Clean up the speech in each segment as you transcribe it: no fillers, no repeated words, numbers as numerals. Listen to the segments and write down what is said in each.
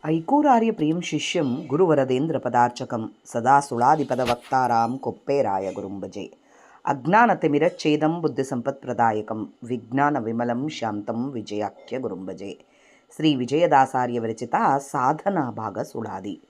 ऐकूरार्यप्रियं शिष्यं गुरुवरदेन्द्रपदार्चकं सदा सुळादिपदवक्तारां कोप्पेरायगुरुं भजे. अज्ञानतिमिरच्छेदं बुद्धिसम्पत्प्रदायकं विज्ञानविमलं शान्तं विजयाख्यगुरुं भजे. ಶ್ರೀ ವಿಜಯದಾಸಾರ್ಯ ವಿರಚಿತ ಸಾಧನಾ ಭಾಗ ಸುಳಾದಿ.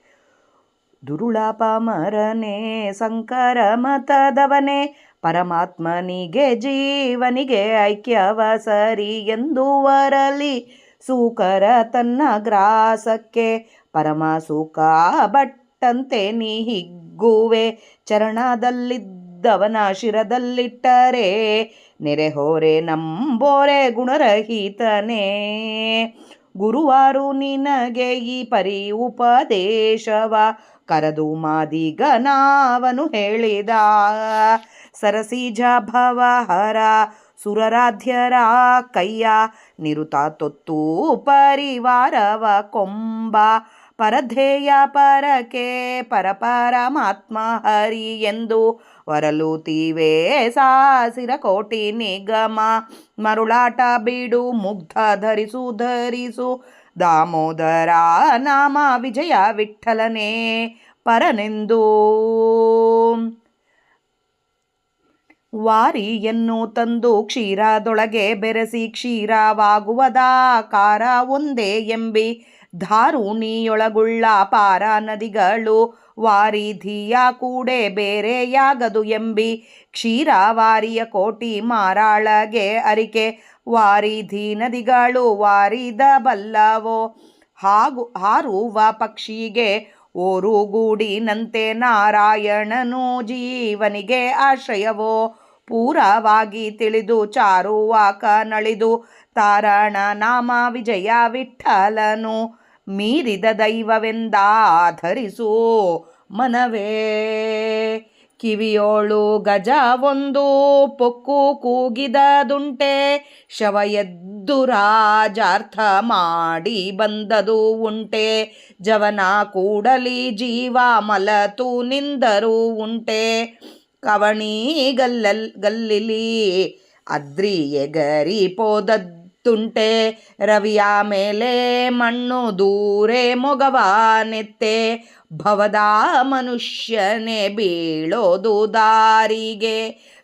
ದುರುಳ ಪಾಮರನೇ ಸಂಕರ ಮತದವನೇ ಪರಮಾತ್ಮನಿಗೆ ಜೀವನಿಗೆ ಐಕ್ಯವ ಸರಿ ಎಂದು ವರಲಿ ಸೂಕರ ತನ್ನ ಗ್ರಾಸಕ್ಕೆ ಪರಮ ಸುಖ ಬಟ್ಟಂತೆ ನೀ ಹಿಗ್ಗುವೆ ಚರಣದಲ್ಲಿದ್ದವನ ಶಿರದಲ್ಲಿಟ್ಟರೆ ನೆರೆಹೋರೆ ನಂಬೋರೆ ಗುಣರಹಿತನೇ. ಗುರುವಾರು ನಿನಗೆ ಈ ಪರಿ ಉಪದೇಶವ ಕರದು ಮಾದಿಗನಾವನು ಹೇಳಿದ. ಸರಸಿಜ ಭವಹರ ಸುರರಾಧ್ಯರ ಕೈಯ ನಿರುತ ತೊತ್ತು ಪರಿವಾರವ ಕೊಂಬ ಪರಧೇಯ ಪರಕೆ ಪರಪರಮಾತ್ಮ ಹರಿ ಎಂದು ವರಲುತ್ತೀವೆ ಸಾಸಿರ ಕೋಟಿ ನಿಗಮ ಮರುಳಾಟ ಬಿಡು ಮುಗ್ಧ ಧರಿಸು ದಾಮೋದರ ನಾಮ ವಿಜಯ ವಿಠಲನೇ ಪರನೆಂದು. ವಾರಿಯನ್ನು ತಂದು ಕ್ಷೀರದೊಳಗೆ ಬೆರೆಸಿ ಕ್ಷೀರವಾಗುವುದಾಕಾರ ಒಂದೇ ಎಂಬಿ ಧಾರುಣಿಯೊಳಗುಳ್ಳ ಪಾರ ನದಿಗಳು ವಾರಿಧಿಯ ಕೂಡೆ ಬೇರೆಯಾಗದು ಎಂಬಿ ಕ್ಷೀರವಾರಿಯ ಕೋಟಿ ಮಾರಾಳಗೆ ಅರಿಕೆ ವಾರಿಧಿ ನದಿಗಳು ವಾರಿದ ಬಲ್ಲವೋ ಹಾರುವ ಪಕ್ಷಿಗೆ ಓರುಗೂಡಿನಂತೆ ನಾರಾಯಣನು ಜೀವನಿಗೆ ಆಶ್ರಯವೋ ಪೂರವಾಗಿ ತಿಳಿದು ಚಾರುವಾಕ ನಳಿದು ತಾರಣ ನಾಮ ವಿಜಯ ವಿಠಲನು ಮೀರಿದ ದೈವವೆಂದಾಧರಿಸು ಮನವೇ. ಕಿವಿಯೋಳು ಗಜ ಒಂದು ಪೊಕ್ಕು ಕೂಗಿದದುಂಟೆ ಶವ ಎದ್ದು ರಾಜಾರ್ಥ ಮಾಡಿ ಬಂದದು ಉಂಟೆ ಜವನ ಕೂಡಲಿ ಜೀವ ಮಲತು ನಿಂದರು ಉಂಟೆ ಕವಣಿ ಗಲ್ಲಿಲಿ ಅದ್ರಿ ಎಗರಿ ಪೋದದ್ದುಂಟೆ ರವಿಯ ಮೇಲೆ ಮಣ್ಣು ದೂರೆ ಮೊಗವಾನೆತ್ತೆ ಭವದ ಮನುಷ್ಯನೇ ಬೀಳೋದು ದಾರಿಗೆ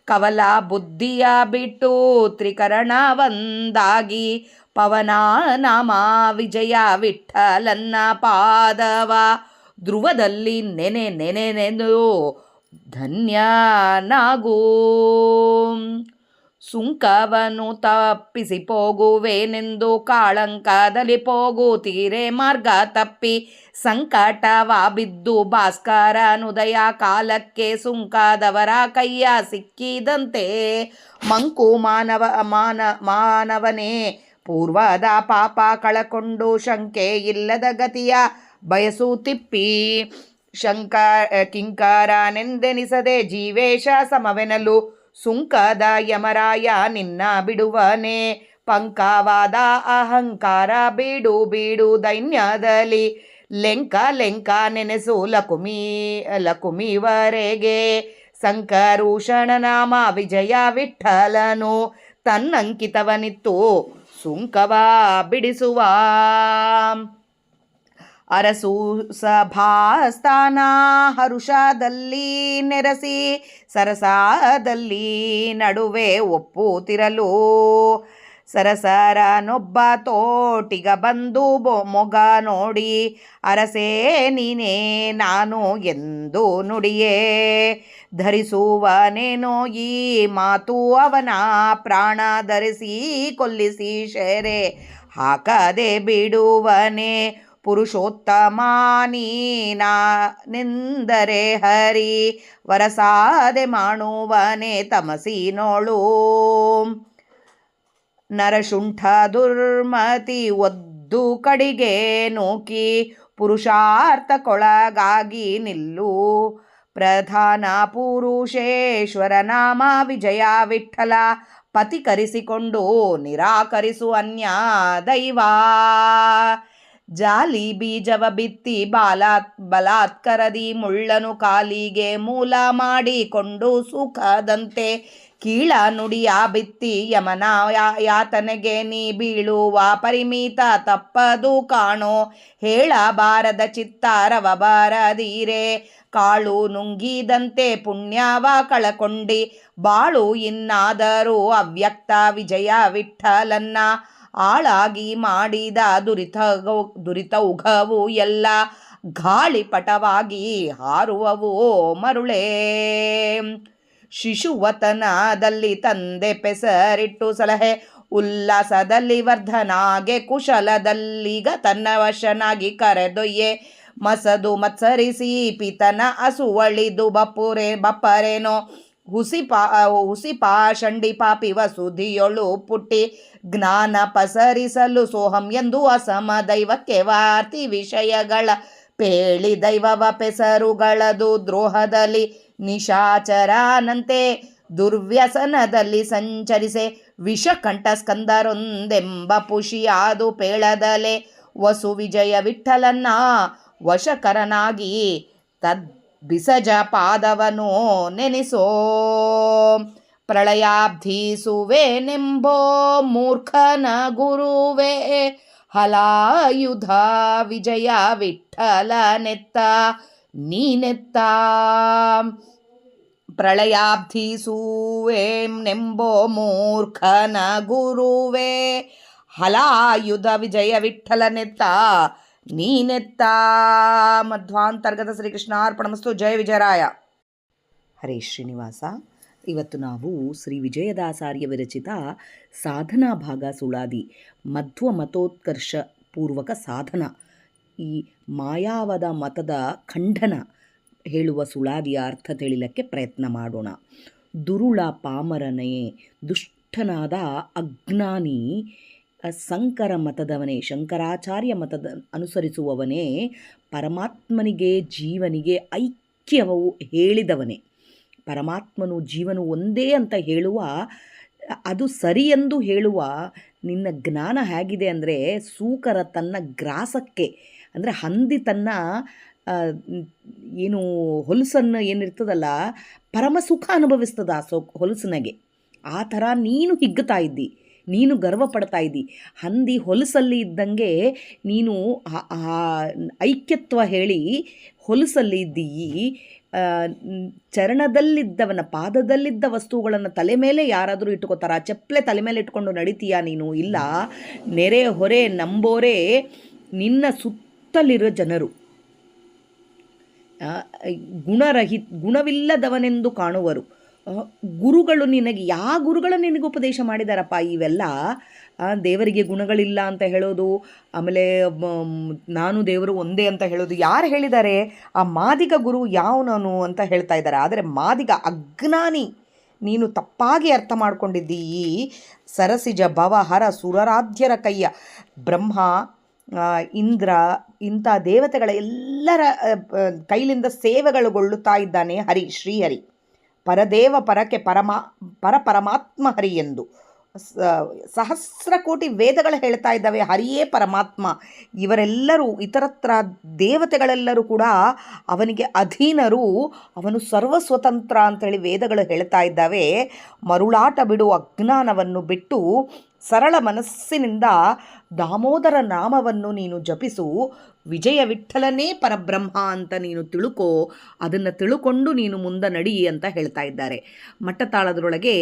ಕವಲ ಬುದ್ಧಿಯ ಬಿಟ್ಟು ತ್ರಿಕರಣ ಒಂದಾಗಿ ಪವನ ನಾಮ ವಿಜಯ ವಿಠಲನ್ನ ಪಾದವ ಧ್ರುವದಲ್ಲಿ ನೆನೆದು ಧನ್ಯನಾಗೂ. ಸುಂಕವನು ತಪ್ಪಿಸಿ ಹೋಗುವೆನೆಂದು ಕಾಳಂಕದಲ್ಲಿ ಹೋಗುತ್ತೀರೆ ಮಾರ್ಗ ತಪ್ಪಿ ಸಂಕಟವ ಬಿದ್ದು ಭಾಸ್ಕರನುದಯ ಕಾಲಕ್ಕೆ ಸುಂಕದವರ ಕೈಯ ಸಿಕ್ಕಿದಂತೆ ಮಂಕು ಮಾನವನೇ ಪೂರ್ವದ ಪಾಪ ಕಳಕೊಂಡು ಶಂಕೆ ಇಲ್ಲದ ಗತಿಯ ಬಯಸುತ್ತಿಪ್ಪಿ ಕಿಂಕರನೆಂದೆನಿಸದೆ ಜೀವೇಶ ಸಮವೆನಲು ಸುಂಕದ ಯಮರಾಯ ನಿನ್ನ ಬಿಡುವನೆ ಪಂಕವಾದ ಅಹಂಕಾರ ಬೀಡು ದೈನ್ಯದಲ್ಲಿ ಲೆಂಕ ನೆನೆಸು ಲಕುಮಿವರೆಗೆ ಸಂಕರುಷಣ ನಾಮ ವಿಜಯ ವಿಠಲನು ತನ್ನಂಕಿತವನಿತ್ತು ಸುಂಕವ ಬಿಡಿಸುವ. ಅರಸು ಸಭಾಸ್ಥಾನ ಹರುಷದಲ್ಲಿ ನೆರಸಿ ಸರಸದಲ್ಲಿ ನಡುವೆ ಒಪ್ಪುತ್ತಿರಲು ಸರಸರನೊಬ್ಬ ತೋಟಿಗ ಬಂದು ಮೊಗ ನೋಡಿ ಅರಸೇ ನೀನೇ ನಾನು ಎಂದು ನುಡಿಯೇ ಧರಿಸುವನೇನೋ ಈ ಮಾತು ಅವನ ಪ್ರಾಣ ಧರಿಸಿ ಕೊಲ್ಲಿಸಿ ಶೆರೆ ಹಾಕದೆ ಬಿಡುವನೆ ಪುರುಷೋತ್ತಮ ನೀನಾನೆಂದರೆ ಹರಿ ವರಸಾದೆ ಮಾಡುವನೆ ತಮಸಿನೋಳು. ನರಶುಂಠ ದುರ್ಮತಿ ಒದ್ದು ಕಡಿಗೆ ನೂಕಿ ಪುರುಷಾರ್ಥಕ್ಕೊಳಗಾಗಿ ನಿಲ್ಲು ಪ್ರಧಾನ ಪುರುಷೇಶ್ವರ ನಾಮ ವಿಜಯ ವಿಠಲ ಪತಿ ಕರೆಸಿಕೊಂಡು ನಿರಾಕರಿಸು ಅನ್ಯ ದೈವ. ಜಾಲಿ ಬೀಜವ ಬಿತ್ತಿ ಬಲಾತ್ಕರದಿ ಮುಳ್ಳನು ಕಾಲಿಗೆ ಮೂಲ ಮಾಡಿಕೊಂಡು ಸುಖದಂತೆ ಕೀಳ ನುಡಿಯ ಬಿತ್ತಿ ಯಮನ ಯಾತನೆಗೆ ನೀ ಬೀಳುವ ಪರಿಮಿತ ತಪ್ಪದು ಕಾಣೋ. ಹೇಳಬಾರದ ಚಿತ್ತಾರವ ಬಾರದೀರೆ ಕಾಳು ನುಂಗಿದಂತೆ ಪುಣ್ಯವ ಕಳಕೊಂಡಿ ಬಾಳು ಇನ್ನಾದರೂ ಅವ್ಯಕ್ತ ವಿಜಯ ವಿಠಲನ್ನ ಆಳಾಗಿ ಮಾಡಿದ ದುರಿತೌಘವು ಎಲ್ಲ ಗಾಳಿಪಟವಾಗಿ ಹಾರುವವು ಮರುಳೇ. ಶಿಶುವತನದಲ್ಲಿ ತಂದೆ ಪೆಸರಿಟ್ಟು ಸಲಹೆ ಉಲ್ಲಾಸದಲ್ಲಿ ವರ್ಧನಾಗೆ ಕುಶಲದಲ್ಲೀಗ ತನ್ನ ವಶನಾಗಿ ಕರೆದೊಯ್ಯೆ ಮಸದು ಮತ್ಸರಿಸಿ ಪಿತನ ಅಸುವಳಿದು ಬಪ್ಪರೇನೋ ಹುಸಿಪಾ ಶಂಡಿ ಪಾಪಿ ವಸುಧಿಯೊಳು ಪುಟ್ಟಿ ಜ್ಞಾನ ಪಸರಿಸಲು ಸೋಹಂ ಎಂದು ಅಸಮ ದೈವಕ್ಕೆ ವಾರ್ತಿ ವಿಷಯಗಳ ಪೇಳಿ ದೈವವ ಪೆಸರುಗಳದು ದ್ರೋಹದಲ್ಲಿ ನಿಶಾಚರಾನಂತೆ ದುರ್ವ್ಯಸನದಲ್ಲಿ ಸಂಚರಿಸೆ ವಿಷಕಂಠ ಸ್ಕಂದರೊಂದೆಂಬ ಪುಷಿಯಾದು ಪೇಳದಲೆ ವಸು ವಿಜಯ ವಿಠಲನ್ನ ವಶಕರನಾಗಿ ಬಿಸಜ ಪಾದವನು ನೆನೆಸೋ. ಪ್ರಳಯಾಬ್ಧಿಸುವೆನೆಂಬೋ ಮೂರ್ಖನ ಗುರುವೇ ಹಲಾಯುಧ ವಿಜಯ ವಿಠಲನೆತ್ತ ನೀನೆತ್ತ. ಪ್ರಳಯಾಬ್ಧಿಸುವೆನೆಂಬೋ ಮೂರ್ಖನ ಗುರುವೇ ಹಲಾಯುಧ ವಿಜಯ ವಿಠಲನೆತ್ತ ನೀನೆತ್ತ. ಮಧ್ವಾಂತರ್ಗತ ಶ್ರೀಕೃಷ್ಣಾರ್ಪಣಮಸ್ತು. ಜಯ ವಿಜಯರಾಯ. ಹರೇ ಶ್ರೀನಿವಾಸ. ಇವತ್ತು ನಾವು ಶ್ರೀ ವಿಜಯದಾಸಾರ್ಯ ವಿರಚಿತ ಸಾಧನಾ ಭಾಗ ಸುಳಾದಿ ಮಧ್ವ ಮತೋತ್ಕರ್ಷ ಪೂರ್ವಕ ಸಾಧನ, ಈ ಮಾಯಾವದ ಮತದ ಖಂಡನ ಹೇಳುವ ಸುಳಾದಿಯ ಅರ್ಥ ತಿಳಿಲಕ್ಕೆ ಪ್ರಯತ್ನ ಮಾಡೋಣ. ದುರುಳ ಪಾಮರನೇ, ದುಷ್ಟನಾದ ಅಜ್ಞಾನಿ, ಸಂಕರ ಮತದವನೇ, ಶಂಕರಾಚಾರ್ಯ ಮತದ ಅನುಸರಿಸುವವನೇ, ಪರಮಾತ್ಮನಿಗೆ ಜೀವನಿಗೆ ಐಕ್ಯವು ಹೇಳಿದವನೇ. ಪರಮಾತ್ಮನು ಜೀವನು ಒಂದೇ ಅಂತ ಹೇಳುವ, ಅದು ಸರಿಯೆಂದು ಹೇಳುವ ನಿನ್ನ ಜ್ಞಾನ ಹೇಗಿದೆ ಅಂದರೆ, ಸೂಕರ ತನ್ನ ಗ್ರಾಸಕ್ಕೆ ಅಂದರೆ ಹಂದಿ ತನ್ನ ಏನು ಹೊಲಸನ್ನು ಏನಿರ್ತದಲ್ಲ ಪರಮ ಸುಖ ಅನುಭವಿಸ್ತದ ಆ ಹೊಲಸಿನಾಗೆ. ಆ ಥರ ನೀನು ಹಿಗ್ಗುತ್ತಾ ಇದ್ದಿ, ನೀನು ಗರ್ವ ಪಡ್ತಾ ಇದ್ದಿ. ಹಂದಿ ಹೊಲಸಲ್ಲಿ ಇದ್ದಂಗೆ ನೀನು ಐಕ್ಯತ್ವ ಹೇಳಿ ಹೊಲಸಲ್ಲಿ ಇದ್ದೀ. ಚರಣದಲ್ಲಿದ್ದವನ ಪಾದದಲ್ಲಿದ್ದ ವಸ್ತುಗಳನ್ನು ತಲೆ ಮೇಲೆ ಯಾರಾದರೂ ಇಟ್ಕೋತಾರ? ಚಪ್ಪಲೆ ತಲೆ ಮೇಲೆ ಇಟ್ಕೊಂಡು ನಡಿತೀಯಾ ನೀನು? ಇಲ್ಲ. ನೆರೆ ಹೊರೆ ನಂಬೋರೆ ನಿನ್ನ ಸುತ್ತಲಿರೋ ಜನರು ಗುಣವಿಲ್ಲದವನೆಂದು ಕಾಣುವರು. ಗುರುಗಳು ನಿನಗೆ ಗುರುಗಳು ನಿನಗೆ ಉಪದೇಶ ಮಾಡಿದಾರಪ್ಪ ಇವೆಲ್ಲ? ದೇವರಿಗೆ ಗುಣಗಳಿಲ್ಲ ಅಂತ ಹೇಳೋದು, ಆಮೇಲೆ ನಾನು ದೇವರು ಒಂದೇ ಅಂತ ಹೇಳೋದು ಯಾರು ಹೇಳಿದ್ದಾರೆ? ಆ ಮಾದಿಗ ಗುರು ಯಾವನನು ಅಂತ ಹೇಳ್ತಾ ಇದ್ದಾರೆ. ಆದರೆ ಮಾದಿಗ ಅಜ್ಞಾನಿ, ನೀನು ತಪ್ಪಾಗಿ ಅರ್ಥ ಮಾಡ್ಕೊಂಡಿದ್ದೀ. ಸರಸಿಜ ಭವ ಹರ ಸುರರಾಧ್ಯರ ಕೈಯ ಬ್ರಹ್ಮ, ಇಂದ್ರ ಇಂಥ ದೇವತೆಗಳ ಎಲ್ಲರ ಕೈಲಿಂದ ಸೇವೆಗಳುಗೊಳ್ಳುತ್ತಾ ಇದ್ದಾನೆ ಹರಿ, ಶ್ರೀಹರಿ. ಪರದೇವ ಪರಕ್ಕೆ ಪರಮಾತ್ಮ ಹರಿ ಎಂದು ಸಹಸ್ರ ಕೋಟಿ ವೇದಗಳು ಹೇಳ್ತಾ ಇದ್ದಾವೆ ಹರಿಯೇ ಪರಮಾತ್ಮ. ಇವರೆಲ್ಲರೂ ಇತರತ್ರ ದೇವತೆಗಳೆಲ್ಲರೂ ಕೂಡ ಅವನಿಗೆ ಅಧೀನರು, ಅವನು ಸರ್ವಸ್ವತಂತ್ರ ಅಂತೇಳಿ ವೇದಗಳು ಹೇಳ್ತಾ ಇದ್ದಾವೆ. ಮರುಳಾಟ ಬಿಡು, ಅಜ್ಞಾನವನ್ನು ಬಿಟ್ಟು ಸರಳ ಮನಸ್ಸಿನಿಂದ ದಾಮೋದರ ನಾಮವನ್ನು ನೀನು ಜಪಿಸು. ವಿಜಯ ವಿಠಲನೇ ಪರಬ್ರಹ್ಮ ಅಂತ ನೀನು ತಿಳುಕೋ. ಅದನ್ನು ತಿಳುಕೊಂಡು ನೀನು ಮುಂದೆ ನಡಿ ಅಂತ ಹೇಳ್ತಾ ಇದ್ದಾರೆ. ಮಟ್ಟತಾಳದರೊಳಗೆ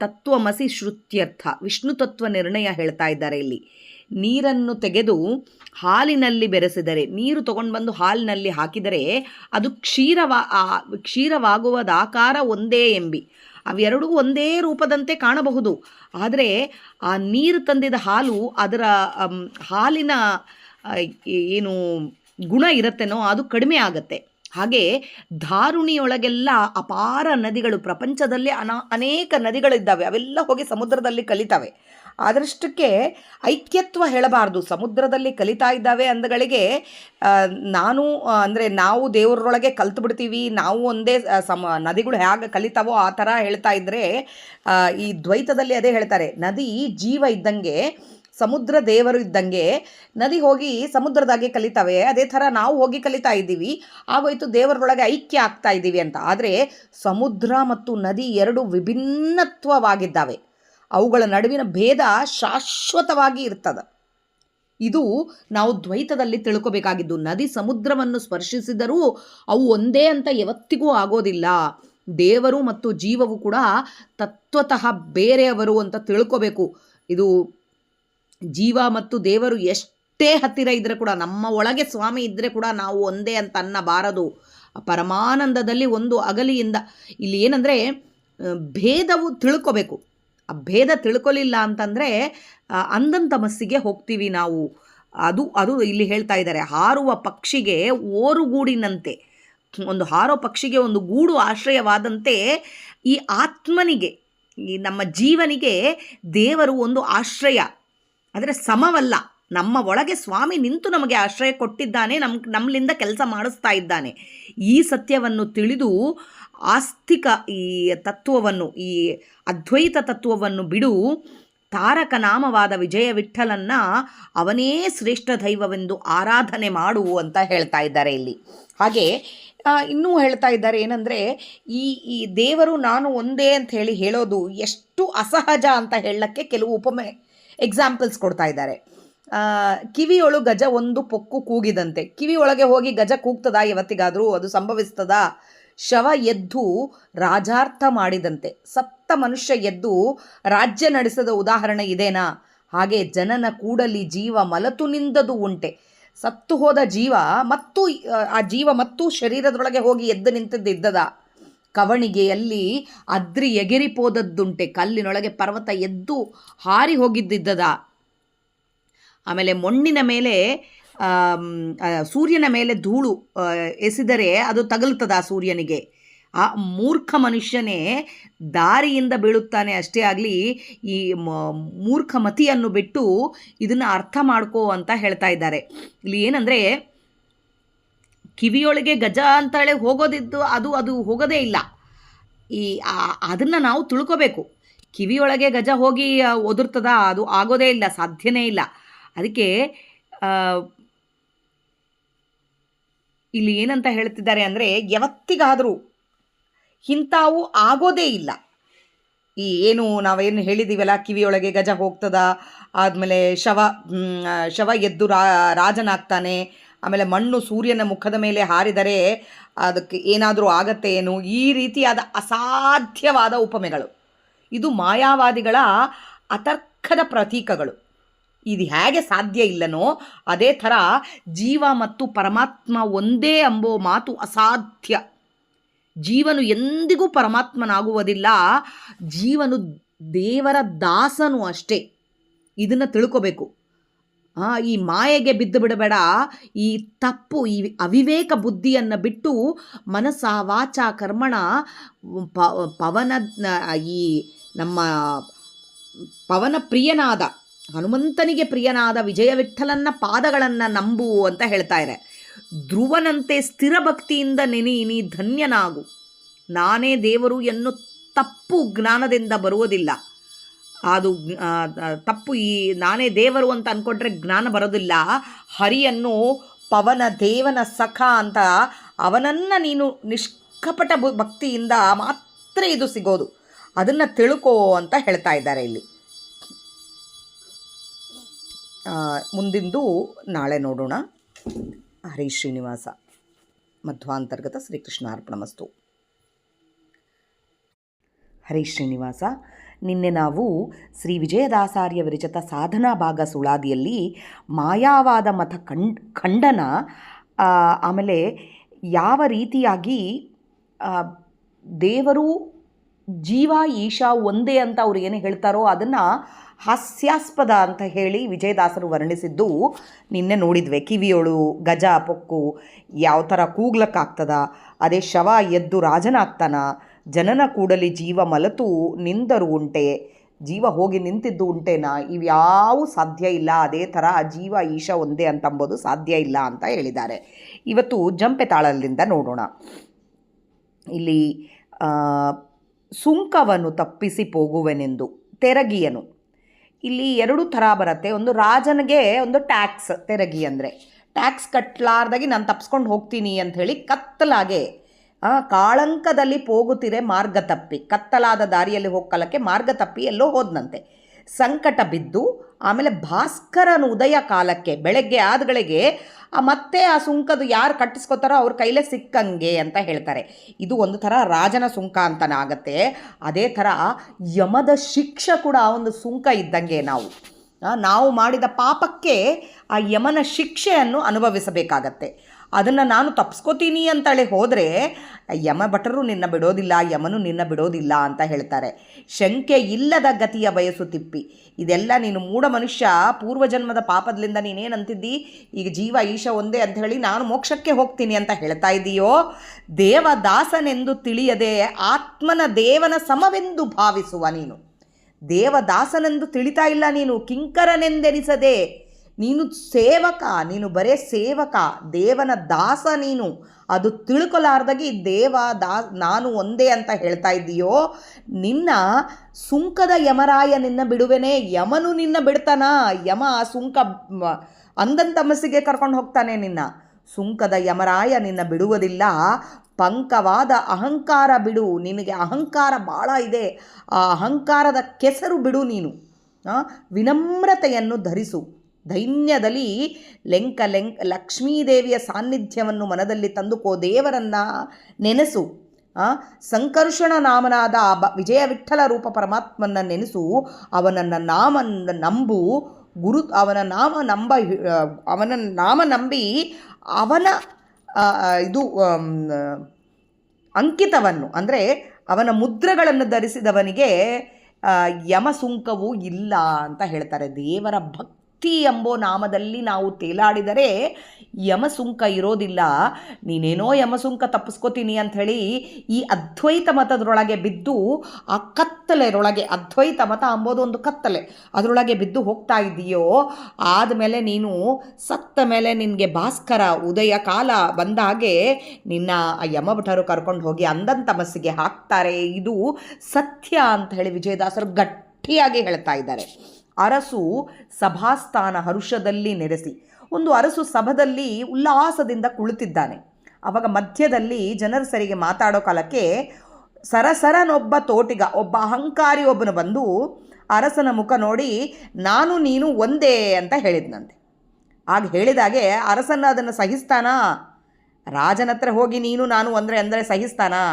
ತತ್ವಮಸಿ ಶ್ರುತ್ಯರ್ಥ, ವಿಷ್ಣು ತತ್ವ ನಿರ್ಣಯ ಹೇಳ್ತಾ ಇದ್ದಾರೆ. ಇಲ್ಲಿ ನೀರನ್ನು ತೆಗೆದು ಹಾಲಿನಲ್ಲಿ ಬೆರೆಸಿದರೆ, ನೀರು ತಗೊಂಡು ಬಂದು ಹಾಲಿನಲ್ಲಿ ಹಾಕಿದರೆ ಅದು ಕ್ಷೀರವಾಗುವುದ ಆಕಾರ ಒಂದೇ ಎಂಬಿ. ಅವೆರಡೂ ಒಂದೇ ರೂಪದಂತೆ ಕಾಣಬಹುದು. ಆದರೆ ಆ ನೀರು ತಂದಿದ ಹಾಲು, ಅದರ ಹಾಲಿನ ಏನು ಗುಣ ಇರುತ್ತೇನೋ ಅದು ಕಡಿಮೆ ಆಗತ್ತೆ. ಹಾಗೆ ಧಾರುಣಿಯೊಳಗೆಲ್ಲ ಅಪಾರ ನದಿಗಳು, ಪ್ರಪಂಚದಲ್ಲಿ ಅನೇಕ ನದಿಗಳಿದ್ದಾವೆ, ಅವೆಲ್ಲ ಹೋಗಿ ಸಮುದ್ರದಲ್ಲಿ ಕಲಿತಾವೆ. ಅದರಷ್ಟಕ್ಕೆ ಐಕ್ಯತ್ವ ಹೇಳಬಾರ್ದು. ಸಮುದ್ರದಲ್ಲಿ ಕಲಿತಾ ಇದ್ದಾವೆ ಅಂದಗಳಿಗೆ ನಾನು ಅಂದರೆ ನಾವು ದೇವರೊಳಗೆ ಕಲ್ತು ಬಿಡ್ತೀವಿ, ನಾವು ಒಂದೇ ನದಿಗಳು ಹೇಗೆ ಕಲಿತಾವೋ ಆ ಥರ ಹೇಳ್ತಾ ಇದ್ದರೆ, ಈ ದ್ವೈತದಲ್ಲಿ ಅದೇ ಹೇಳ್ತಾರೆ. ನದಿ ಜೀವ ಇದ್ದಂಗೆ ಸಮುದ್ರ ದೇವರು ಇದ್ದಂಗೆ ನದಿ ಹೋಗಿ ಸಮುದ್ರದಾಗೆ ಕಲಿತಾವೆ, ಅದೇ ಥರ ನಾವು ಹೋಗಿ ಕಲಿತಾ ಇದ್ದೀವಿ, ಆಗೋಯ್ತು ದೇವರೊಳಗೆ ಐಕ್ಯ ಆಗ್ತಾ ಇದ್ದೀವಿ ಅಂತ. ಆದರೆ ಸಮುದ್ರ ಮತ್ತು ನದಿ ಎರಡು ವಿಭಿನ್ನತ್ವವಾಗಿದ್ದಾವೆ, ಅವುಗಳ ನಡುವಿನ ಭೇದ ಶಾಶ್ವತವಾಗಿ ಇರ್ತದೆ. ಇದು ನಾವು ದ್ವೈತದಲ್ಲಿ ತಿಳ್ಕೊಬೇಕಾಗಿದ್ದು. ನದಿ ಸಮುದ್ರವನ್ನು ಸ್ಪರ್ಶಿಸಿದರೂ ಅವು ಒಂದೇ ಅಂತ ಯಾವತ್ತಿಗೂ ಆಗೋದಿಲ್ಲ. ದೇವರು ಮತ್ತು ಜೀವವು ಕೂಡ ತತ್ವತಃ ಬೇರೆಯವರು ಅಂತ ತಿಳ್ಕೋಬೇಕು. ಇದು ಜೀವ ಮತ್ತು ದೇವರು ಎಷ್ಟೇ ಹತ್ತಿರ ಇದ್ದರೆ ಕೂಡ, ನಮ್ಮ ಒಳಗೆ ಸ್ವಾಮಿ ಇದ್ದರೆ ಕೂಡ ನಾವು ಒಂದೇ ಅಂತ ಅನ್ನಬಾರದು. ಪರಮಾನಂದದಲ್ಲಿ ಒಂದು ಅಗಲಿಯಿಂದ ಇಲ್ಲಿ ಏನಂದರೆ ಭೇದವು ತಿಳ್ಕೋಬೇಕು. ಆ ಭೇದ ತಿಳ್ಕೊಲಿಲ್ಲ ಅಂತಂದರೆ ಅಂದಂತ ಮಸ್ಸಿಗೆ ಹೋಗ್ತೀವಿ ನಾವು. ಅದು ಇಲ್ಲಿ ಹೇಳ್ತಾ ಇದ್ದಾರೆ. ಹಾರುವ ಪಕ್ಷಿಗೆ ಓರುಗೂಡಿನಂತೆ, ಒಂದು ಹಾರೋ ಪಕ್ಷಿಗೆ ಒಂದು ಗೂಡು ಆಶ್ರಯವಾದಂತೆ ಈ ಆತ್ಮನಿಗೆ, ಈ ನಮ್ಮ ಜೀವನಿಗೆ ದೇವರು ಒಂದು ಆಶ್ರಯ. ಆದರೆ ಸಮವಲ್ಲ. ನಮ್ಮ ಒಳಗೆ ಸ್ವಾಮಿ ನಿಂತು ನಮಗೆ ಆಶ್ರಯ ಕೊಟ್ಟಿದ್ದಾನೆ, ನಮ್ಮಲಿಂದ ಕೆಲಸ ಮಾಡಿಸ್ತಾ ಇದ್ದಾನೆ. ಈ ಸತ್ಯವನ್ನು ತಿಳಿದು ಆಸ್ತಿಕ ಈ ತತ್ವವನ್ನು, ಈ ಅದ್ವೈತ ತತ್ವವನ್ನು ಬಿಡು, ತಾರಕ ನಾಮವಾದ ವಿಜಯ ವಿಠ್ಠಲನ್ನ ಅವನೇ ಶ್ರೇಷ್ಠ ದೈವವೆಂದು ಆರಾಧನೆ ಮಾಡು ಅಂತ ಹೇಳ್ತಾ ಇದ್ದಾರೆ ಇಲ್ಲಿ. ಹಾಗೆ ಇನ್ನೂ ಹೇಳ್ತಾ ಇದ್ದಾರೆ ಏನಂದರೆ, ಈ ದೇವರು ನಾನು ಒಂದೇ ಅಂತ ಹೇಳೋದು ಎಷ್ಟು ಅಸಹಜ ಅಂತ ಹೇಳಕ್ಕೆ ಕೆಲವು ಎಕ್ಸಾಂಪಲ್ಸ್ ಕೊಡ್ತಾ ಇದ್ದಾರೆ. ಕಿವಿಯೊಳು ಗಜ ಒಂದು ಪೊಕ್ಕು ಕೂಗಿದಂತೆ. ಕಿವಿಯೊಳಗೆ ಹೋಗಿ ಗಜ ಕೂಗ್ತದ ಯಾವತ್ತಿಗಾದರೂ? ಅದು ಸಂಭವಿಸ್ತದ? ಶವ ಎದ್ದು ರಾಜಾರ್ಥ ಮಾಡಿದಂತೆ. ಸತ್ತ ಮನುಷ್ಯ ಎದ್ದು ರಾಜ್ಯ ನಡೆಸದ ಉದಾಹರಣೆ ಇದೇನಾ? ಹಾಗೆ ಜನನ ಕೂಡಲಿ ಜೀವ ಮಲತು ನಿಂದದು ಉಂಟೆ. ಸತ್ತು ಹೋದ ಜೀವ ಮತ್ತು ಆ ಜೀವ ಮತ್ತು ಶರೀರದೊಳಗೆ ಹೋಗಿ ಎದ್ದು ನಿಂತದ್ದಿದ್ದದ. ಕವಣಿಗೆಯಲ್ಲಿ ಅದ್ರಿ ಎಗಿರಿಪೋದದ್ದುಂಟೆ. ಕಲ್ಲಿನೊಳಗೆ ಪರ್ವತ ಎದ್ದು ಹಾರಿ ಹೋಗಿದ್ದಿದ್ದದ. ಆಮೇಲೆ ಮಣ್ಣಿನ ಮೇಲೆ, ಸೂರ್ಯನ ಮೇಲೆ ಧೂಳು ಎಸೆದರೆ ಅದು ತಗಲ್ತದ ಸೂರ್ಯನಿಗೆ. ಆ ಮೂರ್ಖ ಮನುಷ್ಯನೇ ದಾರಿಯಿಂದ ಬೀಳುತ್ತಾನೆ. ಅಷ್ಟೇ ಆಗಲಿ, ಈ ಮೂರ್ಖ ಮತಿಯನ್ನು ಬಿಟ್ಟು ಇದನ್ನು ಅರ್ಥ ಮಾಡ್ಕೋ ಅಂತ ಹೇಳ್ತಾ ಇದ್ದಾರೆ. ಇಲ್ಲಿ ಏನಂದರೆ, ಕಿವಿಯೊಳಗೆ ಗಜ ಅಂತೇಳಿ ಹೋಗೋದಿದ್ದು ಅದು ಹೋಗೋದೇ ಇಲ್ಲ. ಅದನ್ನು ನಾವು ತಿಳ್ಕೋಬೇಕು. ಕಿವಿಯೊಳಗೆ ಗಜ ಹೋಗಿ ಒದರ್ತದ? ಅದು ಆಗೋದೇ ಇಲ್ಲ, ಸಾಧ್ಯನೇ ಇಲ್ಲ. ಅದಕ್ಕೆ ಇಲ್ಲಿ ಏನಂತ ಹೇಳ್ತಿದ್ದಾರೆ ಅಂದರೆ, ಯಾವತ್ತಿಗಾದರೂ ಇಂಥವು ಆಗೋದೇ ಇಲ್ಲ. ಏನು ನಾವೇನು ಹೇಳಿದ್ದೀವಲ್ಲ, ಕಿವಿಯೊಳಗೆ ಗಜ ಹೋಗ್ತದ, ಆದಮೇಲೆ ಶವ ಎದ್ದು ರಾಜನಾಗ್ತಾನೆ, ಆಮೇಲೆ ಮಣ್ಣು ಸೂರ್ಯನ ಮುಖದ ಮೇಲೆ ಹಾರಿದರೆ ಅದಕ್ಕೆ ಏನಾದರೂ ಆಗತ್ತೆ ಏನು, ಈ ರೀತಿಯಾದ ಅಸಾಧ್ಯವಾದ ಉಪಮೆಗಳು. ಇದು ಮಾಯಾವಾದಿಗಳ ಅತರ್ಕದ ಪ್ರತೀಕಗಳು. ಇದು ಹೇಗೆ ಸಾಧ್ಯ ಇಲ್ಲನೋ ಅದೇ ಥರ ಜೀವ ಮತ್ತು ಪರಮಾತ್ಮ ಒಂದೇ ಎಂಬೋ ಮಾತು ಅಸಾಧ್ಯ. ಜೀವನು ಎಂದಿಗೂ ಪರಮಾತ್ಮನಾಗುವುದಿಲ್ಲ. ಜೀವನು ದೇವರ ದಾಸನು ಅಷ್ಟೇ. ಇದನ್ನು ತಿಳ್ಕೋಬೇಕು. ಈ ಮಾಯೆಗೆ ಬಿದ್ದು ಬಿಡಬೇಡ. ಈ ತಪ್ಪು, ಈ ಅವಿವೇಕ ಬುದ್ಧಿಯನ್ನು ಬಿಟ್ಟು ಮನಸ್ಸ ವಾಚ ಕರ್ಮಣ ಈ ನಮ್ಮ ಪವನ ಪ್ರಿಯನಾದ, ಹನುಮಂತನಿಗೆ ಪ್ರಿಯನಾದ ವಿಜಯ ವಿಠ್ಠಲನ್ನ ಪಾದಗಳನ್ನು ನಂಬು ಅಂತ ಹೇಳ್ತಾರೆ. ಧ್ರುವನಂತೆ ಸ್ಥಿರ ಭಕ್ತಿಯಿಂದ ನೀ ಧನ್ಯನಾಗು. ನಾನೇ ದೇವರು ಎನ್ನು ತಪ್ಪು ಜ್ಞಾನದಿಂದ ಬರುವುದಿಲ್ಲ. ಅದು ತಪ್ಪು. ಈ ನಾನೇ ದೇವರು ಅಂತ ಅಂದ್ಕೊಂಡ್ರೆ ಜ್ಞಾನ ಬರೋದಿಲ್ಲ. ಹರಿಯನ್ನು ಪವನ ದೇವನ ಸಖ ಅಂತ ಅವನನ್ನು ನೀನು ನಿಷ್ಕಪಟ ಭಕ್ತಿಯಿಂದ ಮಾತ್ರ ಇದು ಸಿಗೋದು. ಅದನ್ನು ತಿಳ್ಕೋ ಅಂತ ಹೇಳ್ತಾ ಇದ್ದಾರೆ ಇಲ್ಲಿ. ಮುಂದಿಂದು ನಾಳೆ ನೋಡೋಣ. ಹರಿ ಶ್ರೀನಿವಾಸ. ಮಧ್ವಾಂತರ್ಗತ ಶ್ರೀಕೃಷ್ಣಾರ್ಪಣಮಸ್ತು. ಹರಿ ಶ್ರೀನಿವಾಸ. ನಿನ್ನೆ ನಾವು ಶ್ರೀ ವಿಜಯದಾಸಾರ್ಯ ವಿರಚಿತ ಸಾಧನಾ ಭಾಗ ಸುಳಾದಿಯಲ್ಲಿ ಮಾಯಾವಾದ ಮತ ಖಂಡನ, ಆಮೇಲೆ ಯಾವ ರೀತಿಯಾಗಿ ದೇವರು ಜೀವ ಈಶಾ ಒಂದೇ ಅಂತ ಅವ್ರು ಏನು ಹೇಳ್ತಾರೋ ಅದನ್ನು ಹಾಸ್ಯಾಸ್ಪದ ಅಂತ ಹೇಳಿ ವಿಜಯದಾಸರು ವರ್ಣಿಸಿದ್ದು ನಿನ್ನೆ ನೋಡಿದ್ವಿ. ಕಿವಿಯೋಳು ಗಜ ಪೊಕ್ಕು ಯಾವ ಥರ ಕೂಗ್ಲಕ್ಕಾಗ್ತದ, ಅದೇ ಶವ ಎದ್ದು ರಾಜನಾಗ್ತಾನ, ಜನನ ಕೂಡಲಿ ಜೀವ ಮಲತು ನಿಂದರು ಉಂಟೆ, ಜೀವ ಹೋಗಿ ನಿಂತಿದ್ದು ಉಂಟೇನಾ, ಇವ್ಯಾವೂ ಸಾಧ್ಯ ಇಲ್ಲ. ಅದೇ ಥರ ಜೀವ ಈಶ ಒಂದೇ ಅಂತಂಬೋದು ಸಾಧ್ಯ ಇಲ್ಲ ಅಂತ ಹೇಳಿದ್ದಾರೆ. ಇವತ್ತು ಜಂಪೆ ತಾಳಲಿಂದ ನೋಡೋಣ. ಇಲ್ಲಿ ಸುಂಕವನ್ನು ತಪ್ಪಿಸಿ ಹೋಗುವೆನೆಂದು ತೆರಗಿಯನು. ಇಲ್ಲಿ ಎರಡು ಥರ ಬರುತ್ತೆ. ಒಂದು ರಾಜನಿಗೆ ಒಂದು ಟ್ಯಾಕ್ಸ್ ತೆರಗಿ, ಅಂದರೆ ಟ್ಯಾಕ್ಸ್ ಕಟ್ಟಲಾರ್ದಾಗಿ ನಾನು ತಪ್ಸ್ಕೊಂಡು ಹೋಗ್ತೀನಿ ಅಂಥೇಳಿ ಕತ್ತಲಾಗೆ ಕಾಳಂಕದಲ್ಲಿ ಹೋಗುತ್ತಿರೆ ಮಾರ್ಗ ತಪ್ಪಿ, ಕತ್ತಲಾದ ದಾರಿಯಲ್ಲಿ ಹೋಗ್ಕಲಕ್ಕೆ ಮಾರ್ಗ ತಪ್ಪಿ ಎಲ್ಲೋ ಹೋದನಂತೆ. ಸಂಕಟ ಬಿದ್ದು ಆಮೇಲೆ ಭಾಸ್ಕರನ ಉದಯ ಕಾಲಕ್ಕೆ ಬೆಳಗ್ಗೆ ಆದಗಳಿಗೆ ಮತ್ತೆ ಆ ಸುಂಕದು ಯಾರು ಕಟ್ಟಿಸ್ಕೋತಾರೋ ಅವ್ರ ಕೈಲೇ ಸಿಕ್ಕಂಗೆ ಅಂತ ಹೇಳ್ತಾರೆ. ಇದು ಒಂದು ಥರ ರಾಜನ ಸುಂಕ ಅಂತಲೇ ಆಗುತ್ತೆ. ಅದೇ ಥರ ಯಮದ ಶಿಕ್ಷೆ ಕೂಡ ಒಂದು ಸುಂಕ ಇದ್ದಂಗೆ. ನಾವು ಮಾಡಿದ ಪಾಪಕ್ಕೆ ಆ ಯಮನ ಶಿಕ್ಷೆಯನ್ನು ಅನುಭವಿಸಬೇಕಾಗತ್ತೆ. ಅದನ್ನು ನಾನು ತಪ್ಸ್ಕೋತೀನಿ ಅಂತೇಳಿ ಹೋದರೆ ಯಮ ಭಟರು ನಿನ್ನ ಬಿಡೋದಿಲ್ಲ, ಯಮನು ನಿನ್ನ ಬಿಡೋದಿಲ್ಲ ಅಂತ ಹೇಳ್ತಾರೆ. ಶಂಕೆ ಇಲ್ಲದ ಗತಿಯ ಬಯಸುತ್ತಿಪ್ಪಿ. ಇದೆಲ್ಲ ನೀನು ಮೂಢ ಮನುಷ್ಯ, ಪೂರ್ವಜನ್ಮದ ಪಾಪದಿಂದ ನೀನೇನಂತಿದ್ದಿ, ಈಗ ಜೀವ ಈಶ ಒಂದೇ ಅಂತ ಹೇಳಿ ನಾನು ಮೋಕ್ಷಕ್ಕೆ ಹೋಗ್ತೀನಿ ಅಂತ ಹೇಳ್ತಾ ಇದ್ದೀಯೋ. ದೇವದಾಸನೆಂದು ತಿಳಿಯದೆ ಆತ್ಮನ ದೇವನ ಸಮವೆಂದು ಭಾವಿಸುವ ನೀನು. ದೇವದಾಸನೆಂದು ತಿಳಿತಾ ಇಲ್ಲ ನೀನು, ಕಿಂಕರನೆಂದೆನಿಸದೆ ನೀನು ಸೇವಕ, ನೀನು ಬರೇ ಸೇವಕ, ದೇವನ ದಾಸ ನೀನು. ಅದು ತಿಳ್ಕೊಲಾರ್ದಾಗಿ ನಾನು ಒಂದೇ ಅಂತ ಹೇಳ್ತಾ ಇದ್ದೀಯೋ. ನಿನ್ನ ಸುಂಕದ ಯಮರಾಯ ನಿನ್ನ ಬಿಡುವೆನೇ, ಯಮನು ನಿನ್ನ ಬಿಡ್ತಾನ. ಯಮ ಸುಂಕ ಅಂದಂತಮಸ್ಸಿಗೆ ಕರ್ಕೊಂಡು ಹೋಗ್ತಾನೆ ನಿನ್ನ. ಸುಂಕದ ಯಮರಾಯ ನಿನ್ನ ಬಿಡುವುದಿಲ್ಲ. ಪಂಕವಾದ ಅಹಂಕಾರ ಬಿಡು, ನಿನಗೆ ಅಹಂಕಾರ ಭಾಳ ಇದೆ, ಆ ಅಹಂಕಾರದ ಕೆಸರು ಬಿಡು ನೀನು. ವಿನಮ್ರತೆಯನ್ನು ಧರಿಸು. ದೈನ್ಯದಲ್ಲಿ ಲಕ್ಷ್ಮೀದೇವಿಯ ಸಾನ್ನಿಧ್ಯವನ್ನು ಮನದಲ್ಲಿ ತಂದುಕೋ, ದೇವರನ್ನು ನೆನೆಸು. ಸಂಕರ್ಷಣ ನಾಮನಾದ ವಿಜಯ ವಿಠ್ಠಲ ರೂಪ ಪರಮಾತ್ಮನ ನೆನೆಸು. ಅವನನ್ನು ನಂಬು. ಅವನ ನಾಮ ನಂಬಿ ಅವನ ಅಂಕಿತವನ್ನು, ಅಂದರೆ ಅವನ ಮುದ್ರೆಗಳನ್ನು ಧರಿಸಿದವನಿಗೆ ಯಮಸುಂಕವೂ ಇಲ್ಲ ಅಂತ ಹೇಳ್ತಾರೆ. ದೇವರ ಭಕ್ತಿ ಎಂಬೋ ನಾಮದಲ್ಲಿ ನಾವು ತೇಲಾಡಿದರೆ ಯಮಸುಂಕ ಇರೋದಿಲ್ಲ. ನೀನೇನೋ ಯಮಸುಂಕ ತಪ್ಪಿಸ್ಕೋತೀನಿ ಅಂಥೇಳಿ ಈ ಅದ್ವೈತ ಮತದರೊಳಗೆ ಬಿದ್ದು ಆ ಕತ್ತಲೆರೊಳಗೆ, ಅದ್ವೈತ ಮತ ಅಂಬೋದು ಒಂದು ಕತ್ತಲೆ, ಅದರೊಳಗೆ ಬಿದ್ದು ಹೋಗ್ತಾ ಇದ್ದೀಯೋ. ಆದಮೇಲೆ ನೀನು ಸತ್ತ ಮೇಲೆ ನಿನಗೆ ಭಾಸ್ಕರ ಉದಯ ಕಾಲ ಬಂದಾಗೆ ನಿನ್ನ ಯಮಭಟರು ಕರ್ಕೊಂಡು ಹೋಗಿ ಅಂದಂತಮಸ್ಸಿಗೆ ಹಾಕ್ತಾರೆ. ಇದು ಸತ್ಯ ಅಂತ ಹೇಳಿ ವಿಜಯದಾಸರು ಗಟ್ಟಿಯಾಗಿ ಹೇಳ್ತಾ ಇದ್ದಾರೆ. ಅರಸು ಸಭಾಸ್ಥಾನ ಹರುಷದಲ್ಲಿ ನೆರೆಸಿ. ಒಂದು ಅರಸು ಸಭದಲ್ಲಿ ಉಲ್ಲಾಸದಿಂದ ಕುಳಿತಿದ್ದಾನೆ. ಆವಾಗ ಮಧ್ಯದಲ್ಲಿ ಜನರ ಸರಿಗೆ ಮಾತಾಡೋ ಕಾಲಕ್ಕೆ ಸರಸರನೊಬ್ಬ ತೋಟಿಗ, ಒಬ್ಬ ಅಹಂಕಾರಿ ಒಬ್ಬನು ಬಂದು ಅರಸನ ಮುಖ ನೋಡಿ ನಾನು ನೀನು ಒಂದೇ ಅಂತ ಹೇಳಿದ್ನಂತೆ. ಆಗ ಹೇಳಿದಾಗೆ ಅರಸನ್ನ ಅದನ್ನು ಸಹಿಸ್ತಾನಾ? ರಾಜನ ಹತ್ರ ಹೋಗಿ ನೀನು ನಾನು ಅಂದರೆ ಸಹಿಸ್ತಾನಾ?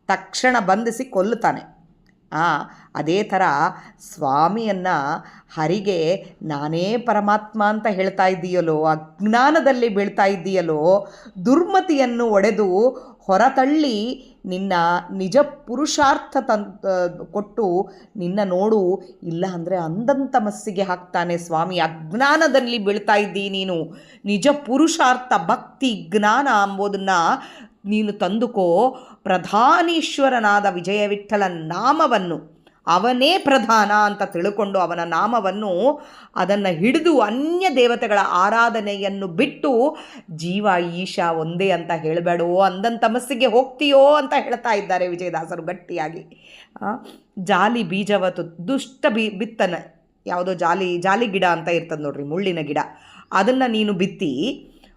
ತಕ್ಷಣ ಬಂಧಿಸಿ ಕೊಲ್ಲುತ್ತಾನೆ. ಅದೇ ಥರ ಸ್ವಾಮಿಯನ್ನು ಹರಿಗೆ ನಾನೇ ಪರಮಾತ್ಮ ಅಂತ ಹೇಳ್ತಾ ಇದ್ದೀಯಲ್ಲೋ, ಅಜ್ಞಾನದಲ್ಲಿ ಬೀಳ್ತಾ ಇದ್ದೀಯಲ್ಲೋ, ದುರ್ಮತಿಯನ್ನು ಒಡೆದು ಹೊರತಳ್ಳಿ ನಿನ್ನ ನಿಜ ಪುರುಷಾರ್ಥ ಕೊಟ್ಟು ನಿನ್ನ ನೋಡು, ಇಲ್ಲ ಅಂದರೆ ಅಂದಂತಮಸ್ಸಿಗೆ ಹಾಕ್ತಾನೆ ಸ್ವಾಮಿ. ಅಜ್ಞಾನದಲ್ಲಿ ಬೀಳ್ತಾ ಇದ್ದಿ ನೀನು. ನಿಜ ಪುರುಷಾರ್ಥ ಭಕ್ತಿ ಜ್ಞಾನ ಎಂಬುದನ್ನು ನೀನು ತಂದುಕೋ. ಪ್ರಧಾನೀಶ್ವರನಾದ ವಿಜಯ ವಿಠ್ಠಲ ನಾಮವನ್ನು, ಅವನೇ ಪ್ರಧಾನ ಅಂತ ತಿಳ್ಕೊಂಡು ಅವನ ನಾಮವನ್ನು ಅದನ್ನು ಹಿಡಿದು ಅನ್ಯ ದೇವತೆಗಳ ಆರಾಧನೆಯನ್ನು ಬಿಟ್ಟು ಜೀವ ಈಶ ಒಂದೇ ಅಂತ ಹೇಳಬೇಡೋ, ಅಂದಂತಮಸ್ಸಿಗೆ ಹೋಗ್ತೀಯೋ ಅಂತ ಹೇಳ್ತಾ ಇದ್ದಾರೆ ವಿಜಯದಾಸರು ಗಟ್ಟಿಯಾಗಿ. ಜಾಲಿ ಬೀಜವತ್ತು ದುಷ್ಟ ಬಿತ್ತನ, ಯಾವುದೋ ಜಾಲಿ ಗಿಡ ಅಂತ ಇರ್ತದೆ ನೋಡ್ರಿ, ಮುಳ್ಳಿನ ಗಿಡ. ಅದನ್ನು ನೀನು ಬಿತ್ತಿ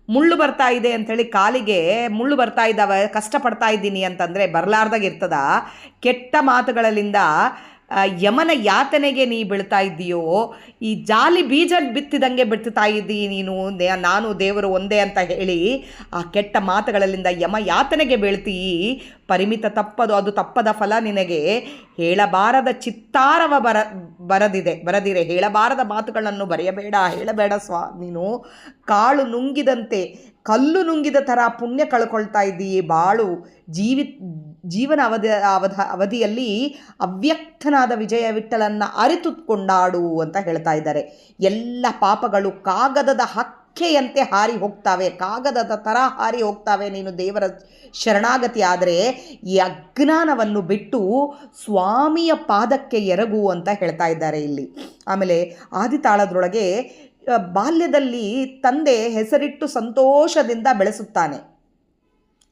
ಮುಳ್ಳು ಬರ್ತಾ ಇದೆ ಅಂಥೇಳಿ ಕಾಲಿಗೆ ಮುಳ್ಳು ಬರ್ತಾ ಇದ್ದಾವೆ, ಕಷ್ಟಪಡ್ತಾ ಇದ್ದೀನಿ ಅಂತಂದರೆ ಬರಲಾರ್ದಾಗ ಇರ್ತದ. ಕೆಟ್ಟ ಮಾತುಗಳಿಂದ ಯಮನ ಯಾತನೆಗೆ ನೀ ಬೀಳ್ತಾ ಇದ್ದೀಯೋ. ಈ ಜಾಲಿ ಬೀಜ ಬಿತ್ತಿದಂಗೆ ಬಿಡ್ತಾ ಇದ್ದೀ ನೀನು. ನಾನು ದೇವರು ಒಂದೇ ಅಂತ ಹೇಳಿ ಆ ಕೆಟ್ಟ ಮಾತುಗಳಿಂದ ಯಮ ಯಾತನೆಗೆ ಬೀಳ್ತೀಯಿ. ಪರಿಮಿತ ತಪ್ಪದು, ಅದು ತಪ್ಪದ ಫಲ ನಿನಗೆ. ಹೇಳಬಾರದ ಚಿತ್ತಾರವ ಬರದಿರೆ ಹೇಳಬಾರದ ಮಾತುಗಳನ್ನು ಹೇಳಬೇಡ ನೀನು. ಕಾಳು ನುಂಗಿದಂತೆ ಕಲ್ಲು ನುಂಗಿದ ಥರ ಪುಣ್ಯ ಕಳ್ಕೊಳ್ತಾ ಇದ್ದೀಯಿ. ಬಾಳು ಜೀವನ ಅವಧಿಯಲ್ಲಿ ಅವ್ಯಕ್ತನಾದ ವಿಜಯ ವಿಠ್ಠಲನ್ನ ಅರಿತು ಕೊಂಡಾಡು ಅಂತ ಹೇಳ್ತಾ ಇದ್ದಾರೆ. ಎಲ್ಲ ಪಾಪಗಳು ಕಾಗದದ ಹಕ್ಕೆಯಂತೆ ಹಾರಿ ಹೋಗ್ತಾವೆ, ಕಾಗದದ ಥರ ಹಾರಿ ಹೋಗ್ತಾವೆ ನೀನು ದೇವರ ಶರಣಾಗತಿ ಆದರೆ. ಈ ಅಜ್ಞಾನವನ್ನು ಬಿಟ್ಟು ಸ್ವಾಮಿಯ ಪಾದಕ್ಕೆ ಎರಗು ಅಂತ ಹೇಳ್ತಾ ಇದ್ದಾರೆ ಇಲ್ಲಿ. ಆಮೇಲೆ ಆದಿತಾಳದೊಳಗೆ ಬಾಲ್ಯದಲ್ಲಿ ತಂದೆ ಹೆಸರಿಟ್ಟು ಸಂತೋಷದಿಂದ ಬೆಳೆಸುತ್ತಾನೆ.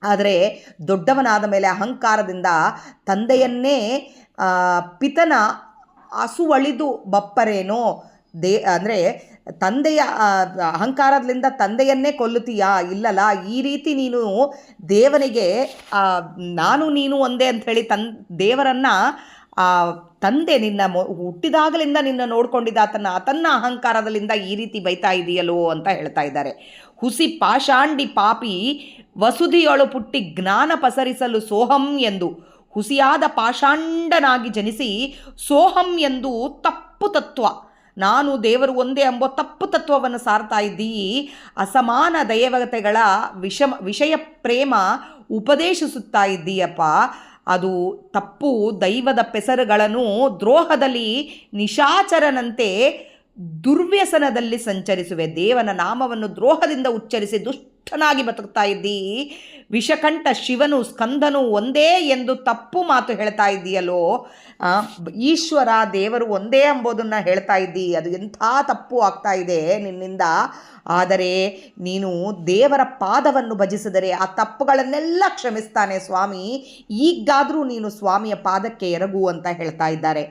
ಆದರೆ ದೊಡ್ಡವನಾದ ಮೇಲೆ ಅಹಂಕಾರದಿಂದ ತಂದೆಯನ್ನೇ ಪಿತನ ಹಸುವಳಿದು ಬಪ್ಪರೇನೋ ಅಂದರೆ ತಂದೆಯ ಅಹಂಕಾರದಿಂದ ತಂದೆಯನ್ನೇ ಕೊಲ್ಲುತ್ತೀಯಾ? ಇಲ್ಲಲ್ಲ, ಈ ರೀತಿ ನೀನು ದೇವನಿಗೆ ನಾನು ನೀನು ಒಂದೇ ಅಂಥೇಳಿ ದೇವರನ್ನು ತಂದೆ ನಿನ್ನ ಹುಟ್ಟಿದಾಗಲಿಂದ ನಿನ್ನ ನೋಡ್ಕೊಂಡಿದ್ದ ತನ್ನ ಅಹಂಕಾರದಲ್ಲಿಂದ ಈ ರೀತಿ ಬೈತಾ ಇದೆಯಲ್ಲೋ ಅಂತ ಹೇಳ್ತಾ ಇದ್ದಾರೆ. ಹುಸಿ ಪಾಷಾಂಡಿ ಪಾಪಿ ವಸುಧಿಯೊಳು ಪುಟ್ಟಿ ಜ್ಞಾನ ಪಸರಿಸಲು ಸೋಹಂ ಎಂದು, ಹುಸಿಯಾದ ಪಾಷಾಂಡನಾಗಿ ಜನಿಸಿ ಸೋಹಂ ಎಂದು ತಪ್ಪು ತತ್ವ, ನಾನು ದೇವರು ಒಂದೇ ಎಂಬ ತಪ್ಪು ತತ್ವವನ್ನು ಸಾರ್ತಾ ಇದ್ದೀ. ಅಸಮಾನ ದೈವತೆಗಳ ವಿಷಯ ಪ್ರೇಮ ಉಪದೇಶಿಸುತ್ತಾ ಇದ್ದೀಯಪ್ಪ. ಅದು ತಪ್ಪು. ದೈವದ ಪೆಸರುಗಳನ್ನು ದ್ರೋಹದಲ್ಲಿ ನಿಶಾಚರನಂತೆ ದುರ್ವ್ಯಸನದಲ್ಲಿ ಸಂಚರಿಸುವೆ. ದೇವನ ನಾಮವನ್ನು ದ್ರೋಹದಿಂದ ಉಚ್ಚರಿಸಿ ದುಷ್ಟನಾಗಿ ಬದುಕ್ತಾ ಇದ್ದೀ. ವಿಷಕಂಠ ಶಿವನು ಸ್ಕಂದನು ಒಂದೇ ಎಂದು ತಪ್ಪು ಮಾತು ಹೇಳ್ತಾ ಇದ್ದೀಯಲ್ಲೋ. ಈಶ್ವರ ದೇವರು ಒಂದೇ ಎಂಬುದನ್ನು ಹೇಳ್ತಾ ಇದ್ದಿ. ಅದು ಎಂಥ ತಪ್ಪು ಆಗ್ತಾ ಇದೆ ನಿನ್ನಿಂದ. ಆದರೆ ನೀನು ದೇವರ ಪಾದವನ್ನು ಭಜಿಸಿದರೆ ಆ ತಪ್ಪುಗಳನ್ನೆಲ್ಲ ಕ್ಷಮಿಸ್ತಾನೆ ಸ್ವಾಮಿ. ಈಗಾದರೂ ನೀನು ಸ್ವಾಮಿಯ ಪಾದಕ್ಕೆ ಎರಗು ಅಂತ ಹೇಳ್ತಾ ಇದ್ದಾರೆ.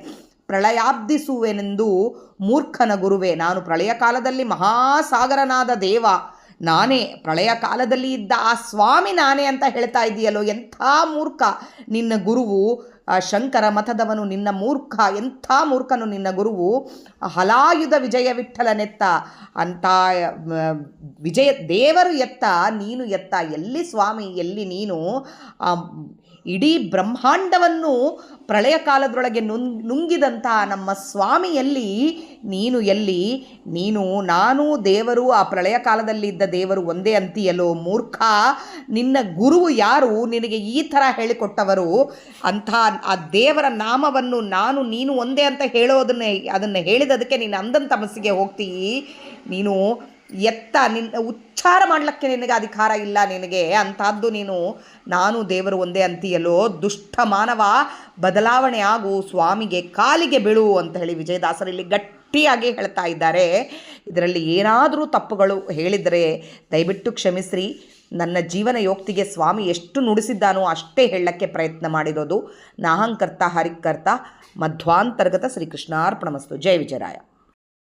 ಪ್ರಳಯಾಬ್ಧಿಸುವೆನೆಂದು ಮೂರ್ಖನ ಗುರುವೆ, ನಾನು ಪ್ರಳಯ ಕಾಲದಲ್ಲಿ ಮಹಾಸಾಗರನಾದ ದೇವ ನಾನೇ, ಪ್ರಳಯ ಕಾಲದಲ್ಲಿ ಇದ್ದ ಆ ಸ್ವಾಮಿ ನಾನೇ ಅಂತ ಹೇಳ್ತಾ ಇದ್ದೀಯಲ್ಲೋ. ಎಂಥ ಮೂರ್ಖ ನಿನ್ನ ಗುರುವು. ಶಂಕರ ಮತದವನು ನಿನ್ನ ಮೂರ್ಖ. ಎಂಥ ಮೂರ್ಖನು ನಿನ್ನ ಗುರುವು. ಹಲಾಯುಧ ವಿಜಯ ವಿಠಲನೆತ್ತ ಅಂತ ವಿಜಯ ದೇವರು ಎತ್ತ, ನೀನು ಎತ್ತ. ಎಲ್ಲಿ ಸ್ವಾಮಿ, ಎಲ್ಲಿ ನೀನು? ಇಡೀ ಬ್ರಹ್ಮಾಂಡವನ್ನು ಪ್ರಳಯ ಕಾಲದೊಳಗೆ ನುಂಗಿದಂಥ ನಮ್ಮ ಸ್ವಾಮಿಯಲ್ಲಿ ನೀನು ಎಲ್ಲಿ? ನೀನು ನಾನು ದೇವರು, ಆ ಪ್ರಳಯ ಕಾಲದಲ್ಲಿ ಇದ್ದ ದೇವರು ಒಂದೇ ಅಂತೀಯಲ್ಲೋ ಮೂರ್ಖ. ನಿನ್ನ ಗುರುವು ಯಾರು? ನಿನಗೆ ಈ ಥರ ಹೇಳಿಕೊಟ್ಟವರು. ಅಂಥ ಆ ದೇವರ ನಾಮವನ್ನು ನಾನು ನೀನು ಒಂದೇ ಅಂತ ಅದನ್ನು ಹೇಳಿದದಕ್ಕೆ ನೀನು ಅಂದಂಥ ಮನಸ್ಸಿಗೆ ಹೋಗ್ತೀಯಿ. ನೀನು ನಿನ್ನ ಉಚ್ಚಾರ ಮಾಡಲಿಕ್ಕೆ ನಿನಗೆ ಅಧಿಕಾರ ಇಲ್ಲ ನಿನಗೆ. ಅಂಥದ್ದು ನೀನು ನಾನು ದೇವರು ಒಂದೇ ಅಂತೀಯಲ್ಲೋ. ದುಷ್ಟ ಮಾನವ, ಬದಲಾವಣೆ ಆಗು, ಸ್ವಾಮಿಗೆ ಕಾಲಿಗೆ ಬೀಳು ಅಂತ ಹೇಳಿ ವಿಜಯದಾಸರು ಇಲ್ಲಿ ಗಟ್ಟಿಯಾಗಿ ಹೇಳ್ತಾ ಇದ್ದಾರೆ. ಇದರಲ್ಲಿ ಏನಾದರೂ ತಪ್ಪುಗಳು ಹೇಳಿದರೆ ದಯವಿಟ್ಟು ಕ್ಷಮಿಸ್ರಿ. ನನ್ನ ಜೀವನ ಯೋಕ್ತಿಗೆ ಸ್ವಾಮಿ ಎಷ್ಟು ನುಡಿಸಿದ್ದಾನೋ ಅಷ್ಟೇ ಹೇಳಕ್ಕೆ ಪ್ರಯತ್ನ ಮಾಡಿರೋದು. ನಾಹಂಕರ್ತ ಹರಿಕರ್ತ ಮಧ್ವಾಂತರ್ಗತ ಶ್ರೀಕೃಷ್ಣಾರ್ಪಣಮಸ್ತು. ಜಯ ವಿಜಯರಾಯ.